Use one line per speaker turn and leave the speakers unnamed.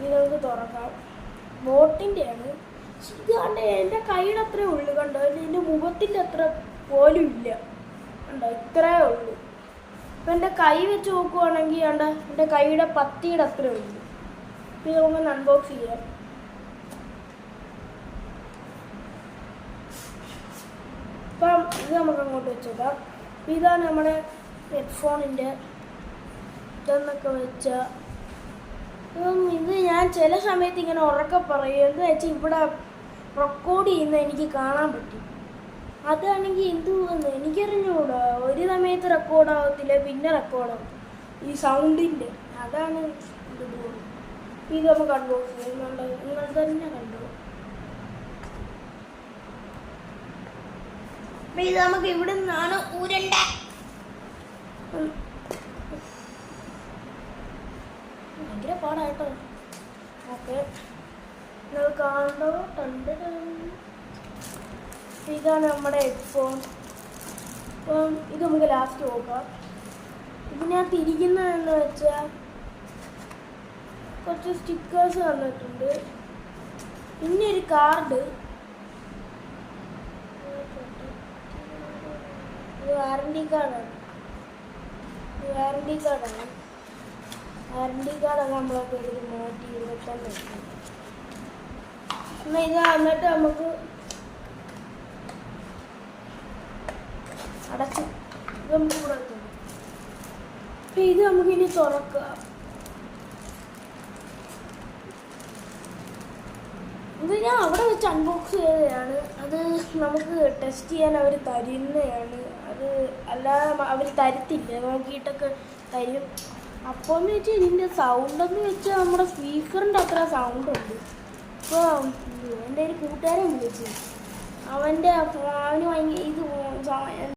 ഇത് നമുക്ക് തുറക്കാം. ബോട്ടിൻ്റെയാണ്. ഇത് കണ്ട് എൻ്റെ കൈയുടെ അത്രേ ഉള്ളു. കണ്ടോ, എൻ്റെ മുഖത്തിൻ്റെ അത്ര പോലും ഇല്ല. കണ്ടോ, ഇത്രേ ഉള്ളു. അപ്പം എൻ്റെ കൈ വെച്ച് നോക്കുവാണെങ്കിൽ കണ്ട എൻ്റെ കൈയുടെ പത്തിയുടെ അത്രേ ഉള്ളു. ഇത് നമുക്കൊന്ന് അൺബോക്സ് ചെയ്യാം. അപ്പം ഇത് നമുക്ക് അങ്ങോട്ട് വെച്ചേക്കാം. ഇതാണ് നമ്മുടെ ഹെഡ്ഫോണിൻ്റെ ഇതെന്നൊക്കെ വെച്ച. ഇത് ഞാൻ ചില സമയത്ത് ഇങ്ങനെ ഉറക്കെ പറയും. എന്ന് വെച്ചാൽ ഇവിടെ റെക്കോർഡ് ചെയ്യുന്ന എനിക്ക് കാണാൻ പറ്റും. അതാണെങ്കിൽ എന്തുവെന്ന് എനിക്കറിഞ്ഞൂടാ. ഒരു സമയത്ത് റെക്കോർഡാകത്തില്ല, പിന്നെ റെക്കോർഡാകും ഈ സൗണ്ടിൻ്റെ. അതാണ് ഇത്. ഇത് നമുക്ക് അൺബോക്സ് ചെയ്യുന്നുണ്ട്. നിങ്ങൾ തന്നെ കണ്ടു. അപ്പം ഇത് നമുക്ക് ഇവിടെ നിന്നാണ് ഊരണ്ട. ഭയങ്കര പാടായിട്ടോ. ഓക്കെ, നിങ്ങൾ കാണണ്ടോ? ഇതാണ് നമ്മുടെ ഹെഡ്ഫോൺ. അപ്പം ഇത് നമുക്ക് ലാസ്റ്റ് നോക്കാം. ഇതിനകത്ത് ഇരിക്കുന്നതെന്ന് വെച്ചാൽ കുറച്ച് സ്റ്റിക്കേഴ്സ് തന്നിട്ടുണ്ട്. പിന്നെ ഒരു കാർഡ്. ഇത് വാറണ്ടി കാർഡാണ്. വാറണ്ടി കാർഡൊക്കെ നമ്മളൊക്കെ ഇതിൽ മാറ്റി ഇരുപത്താൻ പറ്റും. എന്നാൽ ഇത് എന്നിട്ട് നമുക്ക് അടച്ചു. ഇത് നമുക്ക് ഇവിടെ എത്തും. അപ്പം ഇത് നമുക്കിനി തുറക്കാം. ഇത് ഞാൻ അവിടെ വെച്ച് അൺബോക്സ് ചെയ്തതാണ്. അത് നമുക്ക് ടെസ്റ്റ് ചെയ്യാൻ അവർ തരുന്നതാണ്. അത് അല്ലാതെ അവർ തരത്തില്ല, നോക്കിയിട്ടൊക്കെ തരും. അപ്പോൾ എന്ന് വെച്ചാൽ ഇതിൻ്റെ സൗണ്ടെന്ന് വെച്ചാൽ നമ്മുടെ സ്പീക്കറിൻ്റെ അത്ര സൗണ്ടുണ്ട്. ഇപ്പോൾ എൻ്റെ ഒരു കൂട്ടുകാരൻ വിളിച്ചു. അവന് ഭയങ്കര ഇത്